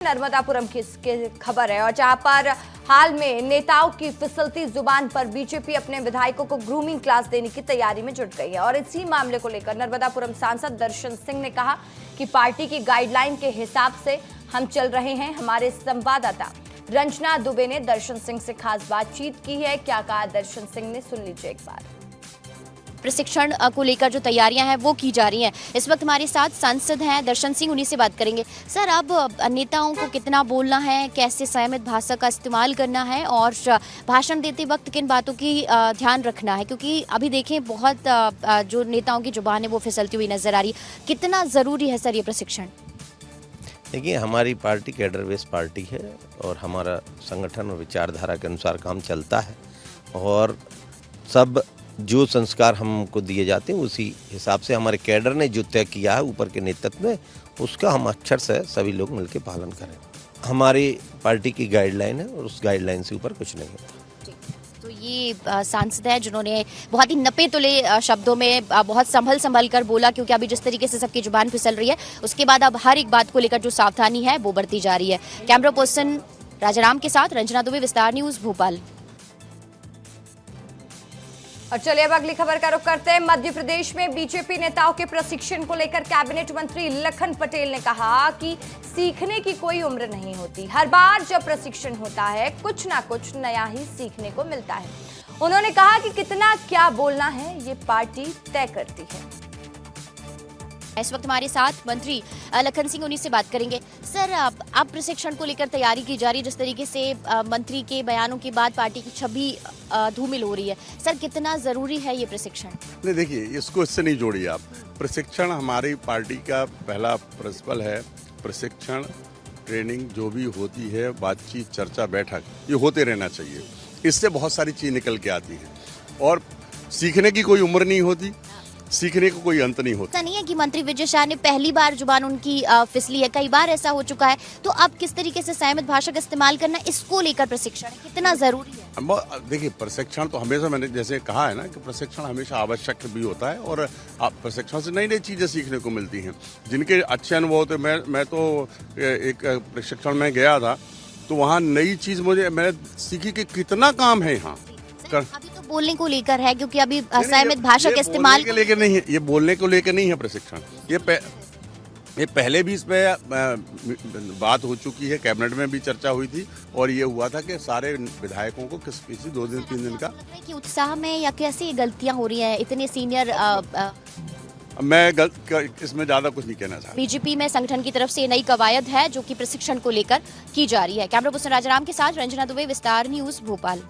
नर्मदापुरम की खबर है और जहां पर हाल में नेताओं की फिसलती जुबान पर बीजेपी अपने विधायकों को ग्रूमिंग क्लास देने की तैयारी में जुट गई है। और इसी मामले को लेकर नर्मदापुरम सांसद दर्शन सिंह ने कहा कि पार्टी की गाइडलाइन के हिसाब से हम चल रहे हैं। हमारे संवाददाता रंजना दुबे ने दर्शन सिंह से खास बातचीत की है। क्या कहा दर्शन सिंह ने, सुन लीजिए एक बार। प्रशिक्षण को लेकर जो तैयारियां हैं वो की जा रही हैं। इस वक्त हमारे साथ सांसद हैं दर्शन सिंह, उन्हीं से बात करेंगे। सर, अब नेताओं को कितना बोलना है, कैसे संयमित भाषा का इस्तेमाल करना है और भाषण देते वक्त किन बातों की ध्यान रखना है, क्योंकि अभी देखें बहुत जो नेताओं की जुबान है वो फिसलती हुई नजर आ रही है। कितना ज़रूरी है सर ये प्रशिक्षण? देखिए, हमारी पार्टी कैडर बेस पार्टी है और हमारा संगठन और विचारधारा के अनुसार काम चलता है और सब जो संस्कार हमको दिए जाते हैं उसी हिसाब से हमारे कैडर ने जो तय किया है ऊपर के नेतृत्व में, उसका हम अक्षर से सभी लोग मिलकर पालन करें। हमारी पार्टी की गाइडलाइन है और उस गाइडलाइन से ऊपर कुछ नहीं होता। तो ये सांसद है जिन्होंने बहुत ही नपे तुले शब्दों में बहुत संभल कर बोला, क्योंकि अभी जिस तरीके से सबकी जुबान फिसल रही है उसके बाद अब हर एक बात को लेकर जो सावधानी है वो बरती जा रही है। कैमरा पर्सन राजाराम के साथ रंजना दुबे, विस्तार न्यूज, भोपाल। और चलिए अब अगली खबर का रुख करते हैं। मध्य प्रदेश में बीजेपी नेताओं के प्रशिक्षण को लेकर कैबिनेट मंत्री लखन पटेल ने कहा कि सीखने की कोई उम्र नहीं होती। हर बार जब प्रशिक्षण होता है कुछ ना कुछ नया ही सीखने को मिलता है। उन्होंने कहा कि कितना क्या बोलना है ये पार्टी तय करती है। इस वक्त हमारे साथ मंत्री लखन सिंह, उन्हीं से बात करेंगे। सर, अब प्रशिक्षण को लेकर तैयारी की जा रही है। जिस तरीके से मंत्री के बयानों के बाद पार्टी की छवि धूमिल हो रही है, सर कितना जरूरी है ये प्रशिक्षण? नहीं, देखिए, इसको इससे नहीं जोड़िए आप। प्रशिक्षण हमारी पार्टी का पहला प्रिंसिपल है। प्रशिक्षण, ट्रेनिंग जो भी होती है, बातचीत, चर्चा, बैठक, ये होते रहना चाहिए। इससे बहुत सारी चीज निकल के आती है और सीखने की कोई उम्र नहीं होती, सीखने को कोई अंत नहीं होता। ऐसा नहीं है कि मंत्री विजय शाह ने पहली बार जुबान उनकी फिसली है, कई बार ऐसा हो चुका है। तो अब किस तरीके से संयमित भाषा का इस्तेमाल करना, इसको लेकर प्रशिक्षण कितना जरूरी है? देखिए, प्रशिक्षण तो हमेशा, मैंने जैसे कहा है ना कि प्रशिक्षण हमेशा आवश्यक भी होता है और प्रशिक्षण से नई नई चीजें सीखने को मिलती हैं। जिनके अच्छे अनुभव होते, मैं तो एक प्रशिक्षण में गया था तो वहाँ नई चीज मैंने सीखी कि कितना काम है यहाँ। अभी तो बोलने को लेकर है, क्योंकि अभी संयमित भाषा का इस्तेमाल के लेकर नहीं है। ये बोलने को लेकर नहीं है प्रशिक्षण। ये पहले भी इस पे बात हो चुकी है, कैबिनेट में भी चर्चा हुई थी और ये हुआ था कि सारे विधायकों को किसी 2 दिन 3 दिन का कि उत्साह में या कैसी गलतियां हो रही हैं इतने सीनियर। मैं इसमें ज्यादा कुछ नहीं कहना चाहता। बीजेपी में संगठन की तरफ से नई कवायद है जो कि प्रशिक्षण को लेकर की जा रही है। कैमरा पर्सन राजाराम के साथ रंजना दुबे, विस्तार न्यूज, भोपाल।